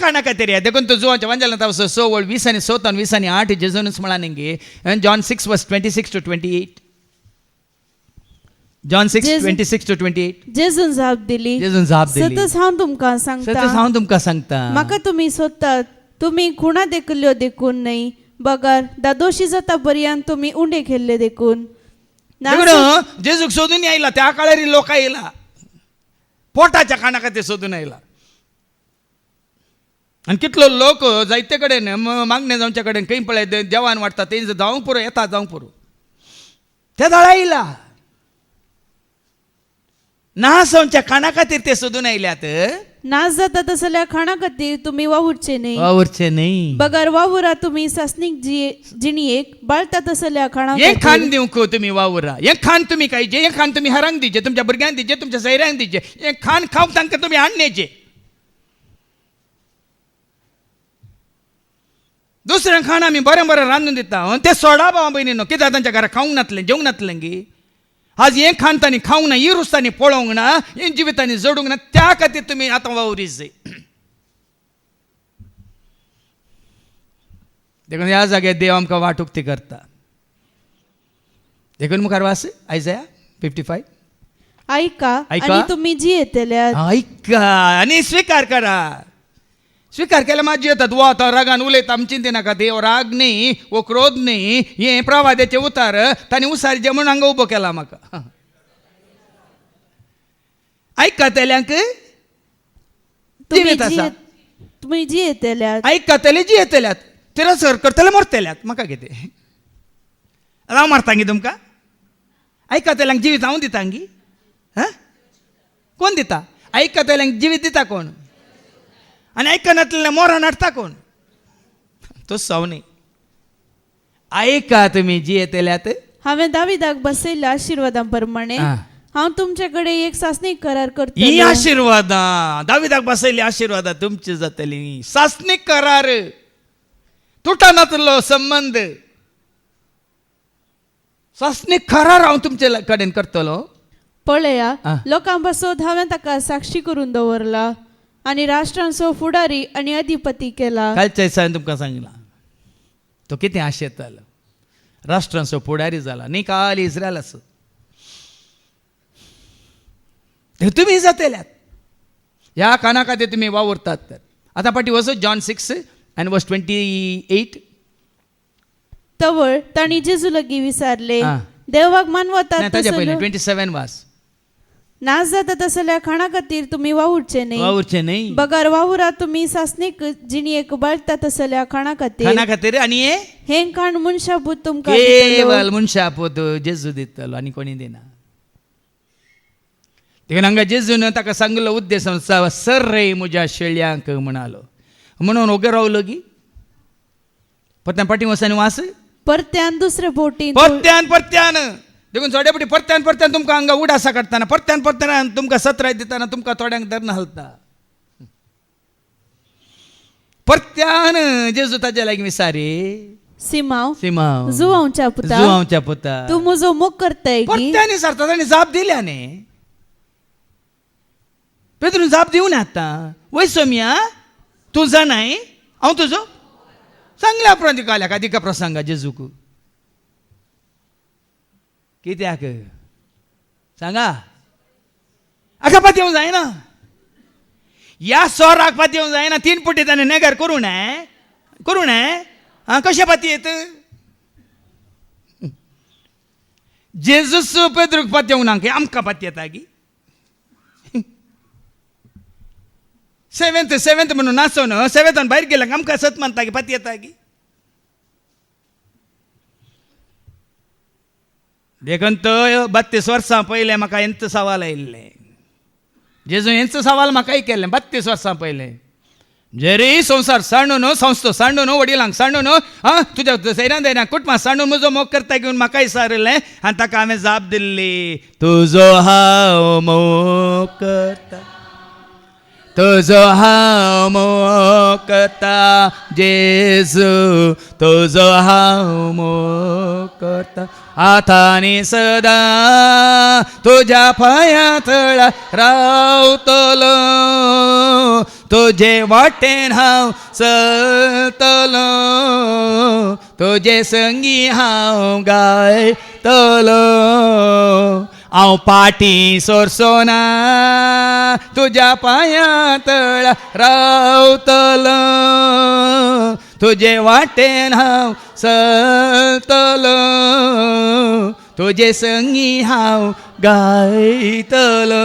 खाना खातीर या देखून तूं जुवांच्या वांजेलां तावसो 6 वळ 20 आनी 7 आनी 20 आनी 8 जेजूनच म्हणा नेंगे जॉन 6 वर्स 26 to 28 जॉन 6 26 to 28 जेजून जाप दिली सतत हांव तुमकां सांगता म्हाका तुमी सोदतात तुमी खुणा देखल्यो देखून न्हय बगार दादोशी जाता पर्यंत तुमी उंडे खेळले देखून जेजूक सोदून आयला त्या काळार लोक आयला पोटाच्या खाणा खातीर सोदून आयला आनी कितलो लोक जायते कडेन मागणे जावच्या कडेन खंय पळय देवान वाडटा ते जावंक पुरो येता जावंक पुरो त्या दाळा आयला नास जावच्या खाणा खातीर ते सोदून आयल्यात नास जाता तसल्या खाणा खातीर तुमी वावुरचे न्हय बगार वावुरा तुमी सासणीक जिणयेक बाळटा तसल्या खाणा हें खाण दिवंक तुमी वावुरा हें खाण तुमी खायचे हें खाण तुमी हरांक दिचे तुमच्या भुरग्यांक दिचे तुमच्या सैऱ्यांक दिचे हें खाण खावंक तांकां तुमी हाडणेचे दुसऱ्यांक खाण आमी बरें बरें रांदून दिता ते सोडा भाव भयणीनो कित्याक तांच्या घरा खावंक नातलें जेवंक नातलें गी आज हें खाण तांणी खावंक ना ही रुच तांणी पळोवंक ना हें जिवितांनी जोडूंक ना त्या खातीर तुमी आतां वावरीत जाय देखून ह्या जाग्यार देव आमकां वाटुक्ती करता देखून मुखार वास आयजाया 55 ऐका आनी तुमी जी येतल्यात ऐका आनी स्वीकार करा स्वीकार केल्या मात जियेतात वो आतां रागान उलयता आमी चिंते नाका ते राग न्ही वो क्रोध न्ही हे प्रवाद्याचे उतार तांणी उसार जे म्हूण हांगा उबो केला म्हाका आयकतल्यांक जिवीत आसा तुमी जी येतल्यात आयकतले जी येतल्यात तिरस्कार करतले मरतल्यात म्हाका कितें हांव मारतांगी तुमकां आयकतल्यांक जिवीत हांव दितांगी कोण दिता आयकतल्यांक जिवीत दिता कोण आनी आयकनातले मोरान हाडटा कोण तो सवनी आयका तुमी जी येतल्यात हांवें दाविदाक बसयल्या आशिर्वादां प्रमाणे हांव तुमचे कडेन एक सासणीक करार करतलें ही आशिर्वादां दाविदाक बसयली आशिर्वादां तुमची जातली सासणीक करार तुटनातलो संबंध सासणीक करार हांव तुमचे कडेन करतलो पळया लोकां पासत हांवें ताका साक्षी करून दवरला आनी राष्ट्रांचो फुडारी आनी अधिपती केला कालच्या दिसा तुमकां सांगला तो कितें आशेतालो राष्ट्रांचो फुडारी जाला न्ही काल इस्रायल आसत तुमी जातल्यात ह्या काना खातीर तुमी वावुरतात तर आतां फाटीं वचत जॉन 6 and verse 28 तवळ तांणी जेजू लागीं विचारले देवाक मानवतात ताच्या पयलीं 27 वास नास जाता तसल्या खाणा खातीर तुमी वावुरचे न्हय बगार वावुरा तुमी सासणीक जिणयेक बाळटा तसल्या खाणा खातीर आनी हें खाण मनशापूत तुमकां केवळ मनशापूत जेजू दितलो आनी कोणी दिना देखून हांगा जेजून ताका सांगलो उद्देश सर रे म्हज्या शेळ्यांक म्हणालो म्हणून ओगे रावलो गी परत्यान फाटीं वचून वास परत्यान दुसरे बोटीन परत्यान देखून थोडे फाटी परत्यान तुमकां हांगा उडासा काडटाना परत्यान तुमकां सत्राय दिताना तुमकां थोड्यांक धरना हलता परत्यान जेजू ताजे लागीं विचारी सिमांव जुवांवच्या पुता तूं म्हजो मोग करताय परत्यान विचारता ताणें जाप दिल्या न्ही पेद्रून जाप दिवं ना आतां वय सोम्या तूं जाणाय हांव तुजो सांगल्या प्रतीकाल्या कादिका प्रसंगा जेजूक कित्याक सांगा हाका पात येवंक जायना ह्या सोराक पात येवंक जायना 3 पुटी ताणें नेगार करूं ना कशें पाती येत जेजूस पेद्रूक पात येवंक ना आमकां पात येता गी सेवेंथ म्हणून नाचोन सेवेंथान भायर गेल्याक आमकां सत मानता गी पात येता गी देखून तो 32 वर्सां पयलें म्हाका हेंच सवाल आयिल्लें जेजू हेंच सवाल म्हाकाय केल्लें 32 वर्सां पयलें जरी संवसार सांडून संस्थो सांडून वडिलांक सांडून तुज्या सैऱ्यां दैऱ्यां कुटुंबां सांडून म्हजो मोग करता घेवन म्हाका विचारलें आनी ताका हांवें जाप दिल्ली तुजो हांव मोग करता तुजो हांव मोग करता जेजू तुजो हांव मोग करता आतांनी सदां तुज्या पांया तळा रावतलो तुझे वाटेन हांव चलतलो तुझे संगी हांव गायतलो हांव फाटी सरसोना तुज्या पांया तळा रावतलो तुझे वाटेन हांव चलतलो तुझे संगी हांव गायतलो